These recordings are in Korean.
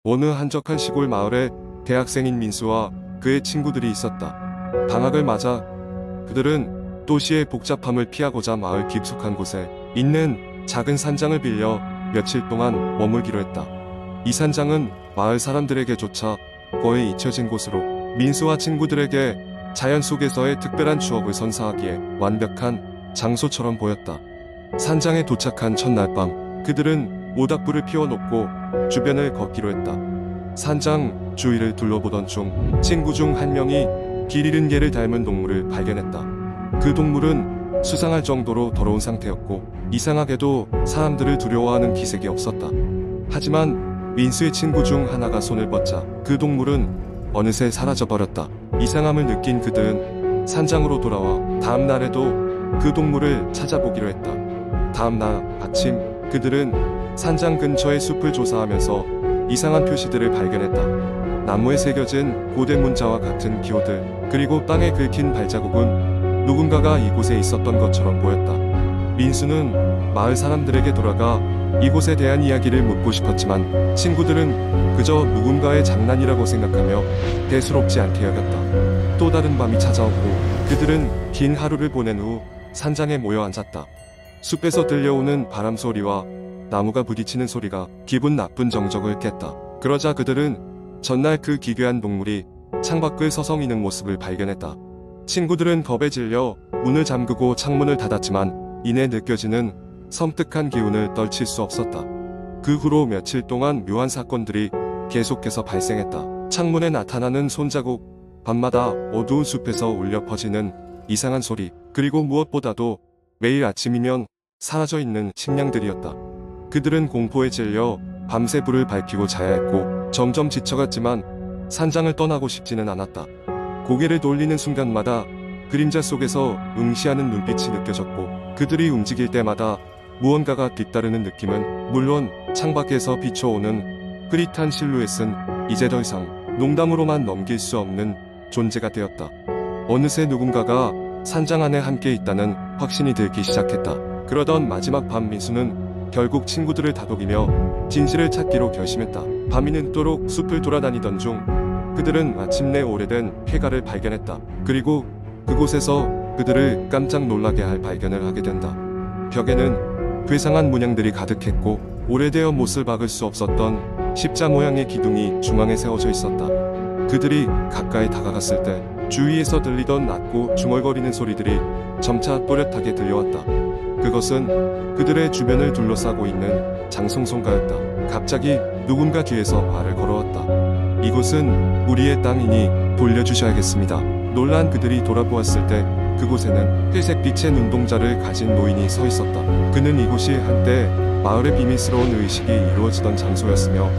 어느 한적한 시골 마을에 대학생인 민수와 그의 친구들이 있었다. 방학을 맞아 그들은 도시의 복잡함을 피하고자 마을 깊숙한 곳에 있는 작은 산장을 빌려 며칠 동안 머물기로 했다. 이 산장은 마을 사람들에게조차 거의 잊혀진 곳으로 민수와 친구들에게 자연 속에서의 특별한 추억을 선사하기에 완벽한 장소처럼 보였다. 산장에 도착한 첫날 밤, 그들은 모닥불을 피워놓고 주변을 걷기로 했다. 산장 주위를 둘러보던 중 친구 중 한 명이 길 잃은 개를 닮은 동물을 발견했다. 그 동물은 수상할 정도로 더러운 상태였고 이상하게도 사람들을 두려워하는 기색이 없었다. 하지만 민수의 친구 중 하나가 손을 뻗자 그 동물은 어느새 사라져버렸다. 이상함을 느낀 그들은 산장으로 돌아와 다음 날에도 그 동물을 찾아보기로 했다. 다음 날 아침 그들은 산장 근처의 숲을 조사하면서 이상한 표시들을 발견했다. 나무에 새겨진 고대 문자와 같은 기호들, 그리고 땅에 긁힌 발자국은 누군가가 이곳에 있었던 것처럼 보였다. 민수는 마을 사람들에게 돌아가 이곳에 대한 이야기를 묻고 싶었지만 친구들은 그저 누군가의 장난이라고 생각하며 대수롭지 않게 여겼다. 또 다른 밤이 찾아오고 그들은 긴 하루를 보낸 후 산장에 모여 앉았다. 숲에서 들려오는 바람 소리와 나무가 부딪히는 소리가 기분 나쁜 정적을 깼다. 그러자 그들은 전날 그 기괴한 동물이 창밖을 서성이는 모습을 발견했다. 친구들은 겁에 질려 문을 잠그고 창문을 닫았지만 이내 느껴지는 섬뜩한 기운을 떨칠 수 없었다. 그 후로 며칠 동안 묘한 사건들이 계속해서 발생했다. 창문에 나타나는 손자국, 밤마다 어두운 숲에서 울려 퍼지는 이상한 소리, 그리고 무엇보다도 매일 아침이면 사라져 있는 식량들이었다. 그들은 공포에 질려 밤새 불을 밝히고 자야 했고 점점 지쳐갔지만 산장을 떠나고 싶지는 않았다. 고개를 돌리는 순간마다 그림자 속에서 응시하는 눈빛이 느껴졌고 그들이 움직일 때마다 무언가가 뒤따르는 느낌은 물론 창밖에서 비춰오는 흐릿한 실루엣은 이제 더 이상 농담으로만 넘길 수 없는 존재가 되었다. 어느새 누군가가 산장 안에 함께 있다는 확신이 들기 시작했다. 그러던 마지막 밤 민수는 결국 친구들을 다독이며 진실을 찾기로 결심했다. 밤이 늦도록 숲을 돌아다니던 중 그들은 마침내 오래된 폐가를 발견했다. 그리고 그곳에서 그들을 깜짝 놀라게 할 발견을 하게 된다. 벽에는 괴상한 문양들이 가득했고 오래되어 못을 박을 수 없었던 십자 모양의 기둥이 중앙에 세워져 있었다. 그들이 가까이 다가갔을 때 주위에서 들리던 낮고 중얼거리는 소리들이 점차 또렷하게 들려왔다. 그것은 그들의 주변을 둘러싸고 있는 장송송가였다. 갑자기 누군가 뒤에서 말을 걸어왔다. 이곳은 우리의 땅이니 돌려주셔야겠습니다. 놀란 그들이 돌아보았을 때 그곳에는 회색빛의 눈동자를 가진 노인이 서 있었다. 그는 이곳이 한때 마을의 비밀스러운 의식이 이루어지던 장소였으며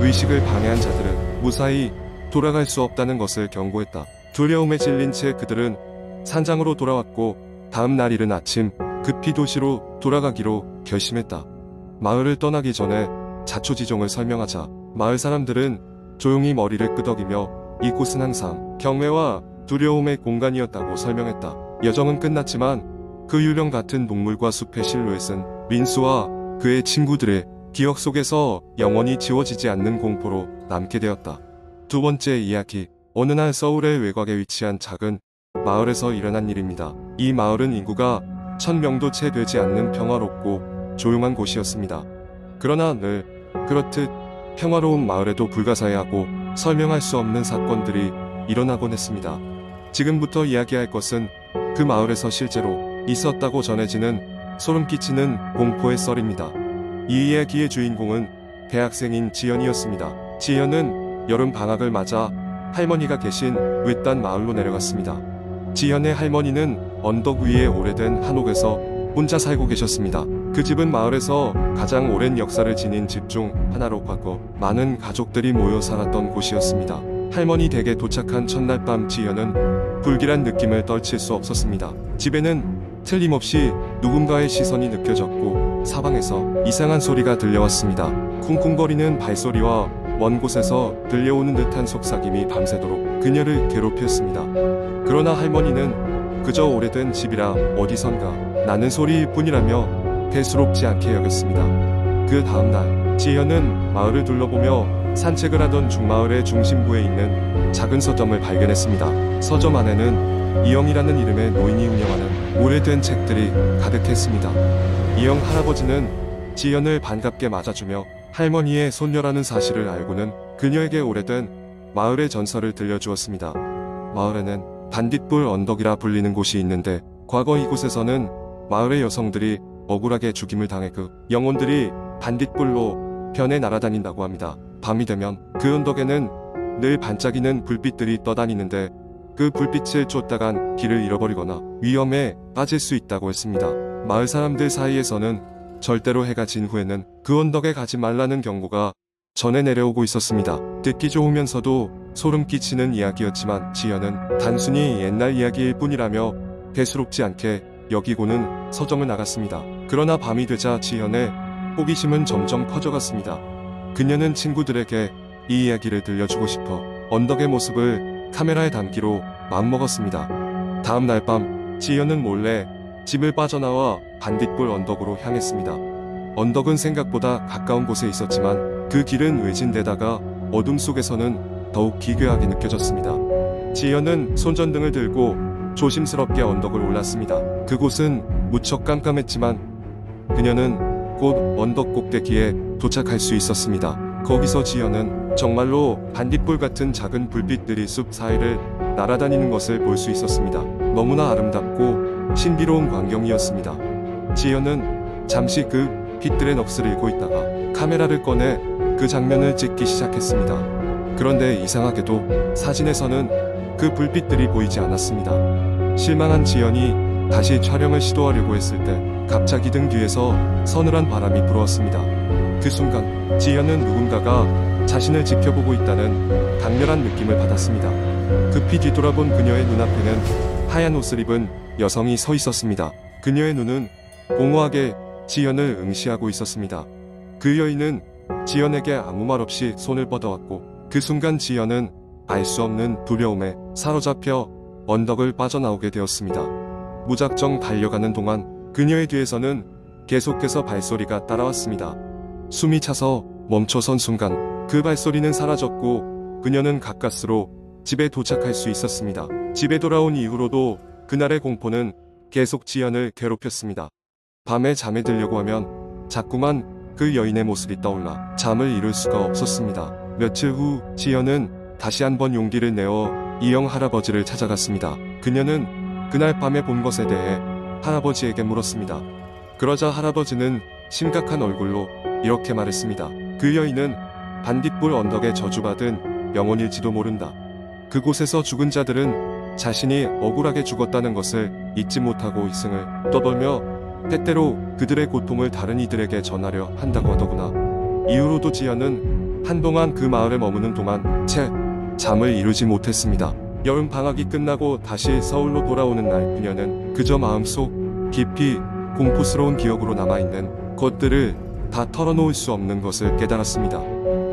의식을 방해한 자들은 무사히 돌아갈 수 없다는 것을 경고했다. 두려움에 질린 채 그들은 산장으로 돌아왔고 다음 날 이른 아침 급히 도시로 돌아가기로 결심했다. 마을을 떠나기 전에 자초지종을 설명하자 마을 사람들은 조용히 머리를 끄덕이며 이곳은 항상 경외와 두려움의 공간이었다고 설명했다. 여정은 끝났지만 그 유령 같은 동물과 숲의 실루엣은 민수와 그의 친구들의 기억 속에서 영원히 지워지지 않는 공포로 남게 되었다. 두 번째 이야기. 어느 날 서울의 외곽에 위치한 작은 마을에서 일어난 일입니다. 이 마을은 인구가 1000명도 채 되지 않는 평화롭고 조용한 곳이었습니다. 그러나 늘 그렇듯 평화로운 마을에도 불가사의하고 설명할 수 없는 사건들이 일어나곤 했습니다. 지금부터 이야기할 것은 그 마을에서 실제로 있었다고 전해지는 소름 끼치는 공포의 썰입니다. 이 이야기의 주인공은 대학생인 지연이었습니다. 지연은 여름 방학을 맞아 할머니가 계신 외딴 마을로 내려갔습니다. 지연의 할머니는 언덕 위의 오래된 한옥에서 혼자 살고 계셨습니다. 그 집은 마을에서 가장 오랜 역사를 지닌 집 중 하나로 봤고 많은 가족들이 모여 살았던 곳이었습니다. 할머니 댁에 도착한 첫날 밤 지연은 불길한 느낌을 떨칠 수 없었습니다. 집에는 틀림없이 누군가의 시선이 느껴졌고 사방에서 이상한 소리가 들려왔습니다. 쿵쿵거리는 발소리와 먼 곳에서 들려오는 듯한 속삭임이 밤새도록 그녀를 괴롭혔습니다. 그러나 할머니는 그저 오래된 집이라 어디선가 나는 소리일 뿐이라며 대수롭지 않게 여겼습니다. 그 다음날 지연은 마을을 둘러보며 산책을 하던 중 마을의 중심부에 있는 작은 서점을 발견했습니다. 서점 안에는 이영이라는 이름의 노인이 운영하는 오래된 책들이 가득했습니다. 이영 할아버지는 지연을 반갑게 맞아주며 할머니의 손녀라는 사실을 알고는 그녀에게 오래된 마을의 전설을 들려주었습니다. 마을에는 반딧불 언덕이라 불리는 곳이 있는데 과거 이곳에서는 마을의 여성들이 억울하게 죽임을 당해 그 영혼들이 반딧불로 변해 날아다닌다고 합니다. 밤이 되면 그 언덕에는 늘 반짝이는 불빛들이 떠다니는데 그 불빛을 쫓다간 길을 잃어버리거나 위험에 빠질 수 있다고 했습니다. 마을 사람들 사이에서는 절대로 해가 진 후에는 그 언덕에 가지 말라는 경고가 전해 내려오고 있었습니다. 듣기 좋으면서도 소름 끼치는 이야기였지만 지연은 단순히 옛날 이야기일 뿐이라며 대수롭지 않게 여기고는 서점을 나갔습니다. 그러나 밤이 되자 지연의 호기심은 점점 커져갔습니다. 그녀는 친구들에게 이 이야기를 들려주고 싶어 언덕의 모습을 카메라에 담기로 마음먹었습니다. 다음 날 밤 지연은 몰래 집을 빠져나와 반딧불 언덕으로 향했습니다. 언덕은 생각보다 가까운 곳에 있었지만 그 길은 외진데다가 어둠 속에서는 더욱 기괴하게 느껴졌습니다. 지연은 손전등을 들고 조심스럽게 언덕을 올랐습니다. 그곳은 무척 깜깜했지만 그녀는 곧 언덕 꼭대기에 도착할 수 있었습니다. 거기서 지연은 정말로 반딧불 같은 작은 불빛들이 숲 사이를 날아다니는 것을 볼 수 있었습니다. 너무나 아름답고 신비로운 광경이었습니다. 지연은 잠시 그 빛들의 넋을 잃고 있다가 카메라를 꺼내 그 장면을 찍기 시작했습니다. 그런데 이상하게도 사진에서는 그 불빛들이 보이지 않았습니다. 실망한 지연이 다시 촬영을 시도하려고 했을 때 갑자기 등 뒤에서 서늘한 바람이 불어왔습니다. 그 순간 지연은 누군가가 자신을 지켜보고 있다는 강렬한 느낌을 받았습니다. 급히 뒤돌아본 그녀의 눈앞에는 하얀 옷을 입은 여성이 서 있었습니다. 그녀의 눈은 공허하게 지연을 응시하고 있었습니다. 그 여인은 지연에게 아무 말 없이 손을 뻗어왔고 그 순간 지연은 알 수 없는 두려움에 사로잡혀 언덕을 빠져나오게 되었습니다. 무작정 달려가는 동안 그녀의 뒤에서는 계속해서 발소리가 따라왔습니다. 숨이 차서 멈춰선 순간 그 발소리는 사라졌고 그녀는 가까스로 집에 도착할 수 있었습니다. 집에 돌아온 이후로도 그날의 공포는 계속 지연을 괴롭혔습니다. 밤에 잠에 들려고 하면 자꾸만 그 여인의 모습이 떠올라 잠을 이룰 수가 없었습니다. 며칠 후 지연은 다시 한번 용기를 내어 이영 할아버지를 찾아갔습니다. 그녀는 그날 밤에 본 것에 대해 할아버지에게 물었습니다. 그러자 할아버지는 심각한 얼굴로 이렇게 말했습니다. 그 여인은 반딧불 언덕에 저주받은 영혼일지도 모른다. 그곳에서 죽은 자들은 자신이 억울하게 죽었다는 것을 잊지 못하고 이승을 떠돌며 때때로 그들의 고통을 다른 이들에게 전하려 한다고 하더구나. 이후로도 지연은 한동안 그 마을에 머무는 동안 채 잠을 이루지 못했습니다. 여름 방학이 끝나고 다시 서울로 돌아오는 날 그녀는 그저 마음속 깊이 공포스러운 기억으로 남아있는 것들을 다 털어놓을 수 없는 것을 깨달았습니다.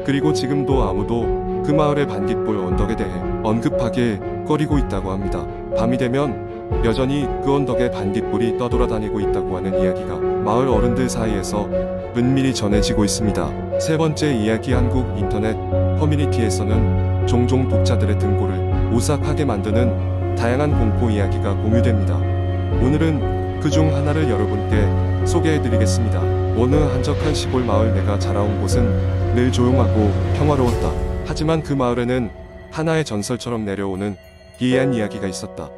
그리고 지금도 아무도 그 마을의 반딧불 언덕에 대해 언급하길 꺼리고 있다고 합니다. 밤이 되면 여전히 그 언덕에 반딧불이 떠돌아다니고 있다고 하는 이야기가 마을 어른들 사이에서 은밀히 전해지고 있습니다. 세 번째 이야기. 한국 인터넷 커뮤니티에서는 종종 독자들의 등골을 오싹하게 만드는 다양한 공포 이야기가 공유됩니다. 오늘은 그중 하나를 여러분께 소개해드리겠습니다. 어느 한적한 시골 마을. 내가 자라온 곳은 늘 조용하고 평화로웠다. 하지만 그 마을에는 하나의 전설처럼 내려오는 기이한 이야기가 있었다.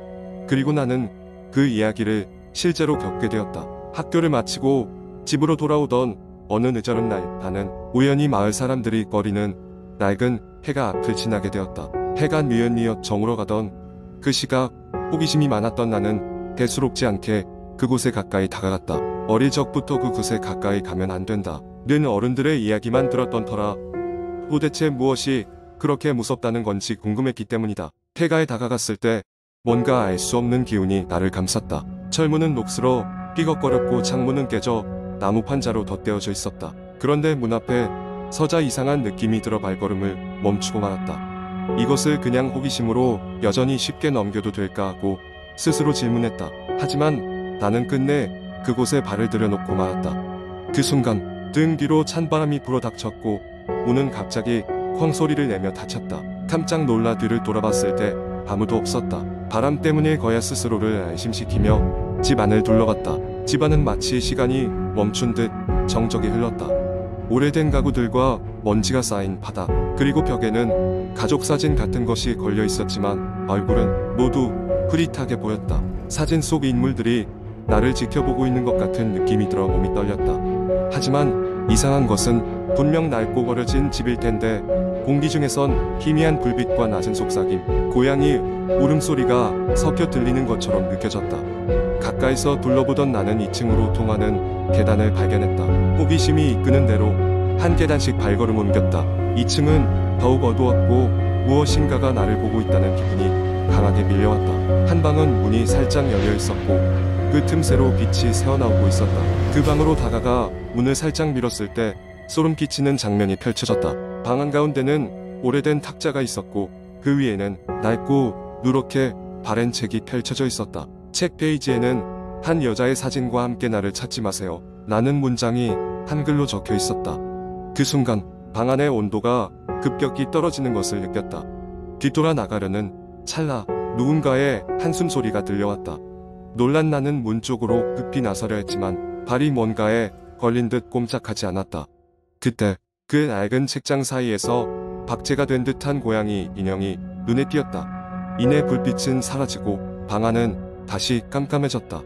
그리고 나는 그 이야기를 실제로 겪게 되었다. 학교를 마치고 집으로 돌아오던 어느 늦저른 날 나는 우연히 마을 사람들이 꺼리는 낡은 해가 앞을 지나게 되었다. 해가 뉘엿뉘엿 저물어 가던 그 시각 호기심이 많았던 나는 대수롭지 않게 그곳에 가까이 다가갔다. 어릴 적부터 그곳에 가까이 가면 안 된다 는 어른들의 이야기만 들었던 터라 도대체 무엇이 그렇게 무섭다는 건지 궁금했기 때문이다. 해가에 다가갔을 때 뭔가 알 수 없는 기운이 나를 감쌌다. 철문은 녹슬어 삐걱거렸고 창문은 깨져 나무 판자로 덧대어져 있었다. 그런데 문 앞에 서자 이상한 느낌이 들어 발걸음을 멈추고 말았다. 이것을 그냥 호기심으로 여전히 쉽게 넘겨도 될까 하고 스스로 질문했다. 하지만 나는 끝내 그곳에 발을 들여놓고 말았다. 그 순간 등 뒤로 찬바람이 불어닥쳤고 문은 갑자기 쾅 소리를 내며 다쳤다. 깜짝 놀라 뒤를 돌아봤을 때 아무도 없었다. 바람 때문에 거야 스스로를 안심시키며 집 안을 둘러봤다. 집안은 마치 시간이 멈춘 듯 정적이 흘렀다. 오래된 가구들과 먼지가 쌓인 바닥, 그리고 벽에는 가족 사진 같은 것이 걸려 있었지만 얼굴은 모두 흐릿하게 보였다. 사진 속 인물들이 나를 지켜보고 있는 것 같은 느낌이 들어 몸이 떨렸다. 하지만 이상한 것은 분명 낡고 버려진 집일 텐데 공기 중에선 희미한 불빛과 낮은 속삭임, 고양이 울음소리가 섞여 들리는 것처럼 느껴졌다. 가까이서 둘러보던 나는 2층으로 통하는 계단을 발견했다. 호기심이 이끄는 대로 한 계단씩 발걸음 옮겼다. 2층은 더욱 어두웠고 무엇인가가 나를 보고 있다는 기분이 강하게 밀려왔다. 한 방은 문이 살짝 열려 있었고 그 틈새로 빛이 새어나오고 있었다. 그 방으로 다가가 문을 살짝 밀었을 때 소름 끼치는 장면이 펼쳐졌다. 방 한가운데는 오래된 탁자가 있었고 그 위에는 낡고 누렇게 바랜 책이 펼쳐져 있었다. 책 페이지에는 한 여자의 사진과 함께 나를 찾지 마세요 라는 문장이 한글로 적혀 있었다. 그 순간 방 안의 온도가 급격히 떨어지는 것을 느꼈다. 뒤돌아 나가려는 찰나 누군가의 한숨 소리가 들려왔다. 놀란 나는 문 쪽으로 급히 나서려 했지만 발이 뭔가에 걸린 듯 꼼짝하지 않았다. 그때 그 낡은 책장 사이에서 박제가 된 듯한 고양이 인형이 눈에 띄었다. 이내 불빛은 사라지고 방 안은 다시 깜깜해졌다.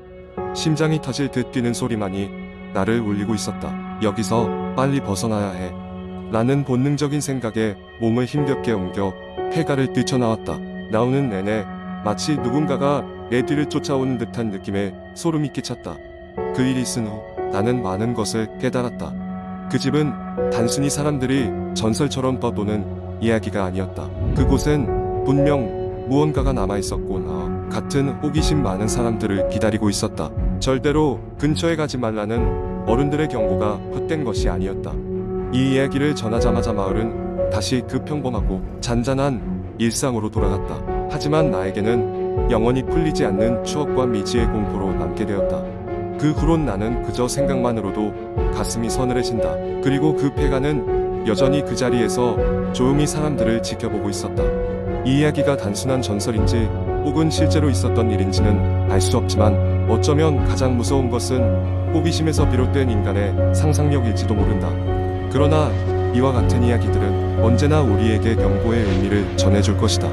심장이 터질 듯 뛰는 소리만이 나를 울리고 있었다. 여기서 빨리 벗어나야 해 라는 본능적인 생각에 몸을 힘겹게 옮겨 폐가를 뛰쳐나왔다. 나오는 내내 마치 누군가가 내 뒤를 쫓아오는 듯한 느낌에 소름이 끼쳤다. 그 일이 있은 후 나는 많은 것을 깨달았다. 그 집은 단순히 사람들이 전설처럼 떠도는 이야기가 아니었다. 그곳엔 분명 무언가가 남아있었고 나 같은 호기심 많은 사람들을 기다리고 있었다. 절대로 근처에 가지 말라는 어른들의 경고가 헛된 것이 아니었다. 이 이야기를 전하자마자 마을은 다시 그 평범하고 잔잔한 일상으로 돌아갔다. 하지만 나에게는 영원히 풀리지 않는 추억과 미지의 공포로 남게 되었다. 그 후론 나는 그저 생각만으로도 가슴이 서늘해진다. 그리고 그 폐가는 여전히 그 자리에서 조용히 사람들을 지켜보고 있었다. 이 이야기가 단순한 전설인지 혹은 실제로 있었던 일인지는 알 수 없지만 어쩌면 가장 무서운 것은 호기심에서 비롯된 인간의 상상력일지도 모른다. 그러나 이와 같은 이야기들은 언제나 우리에게 경고의 의미를 전해줄 것이다.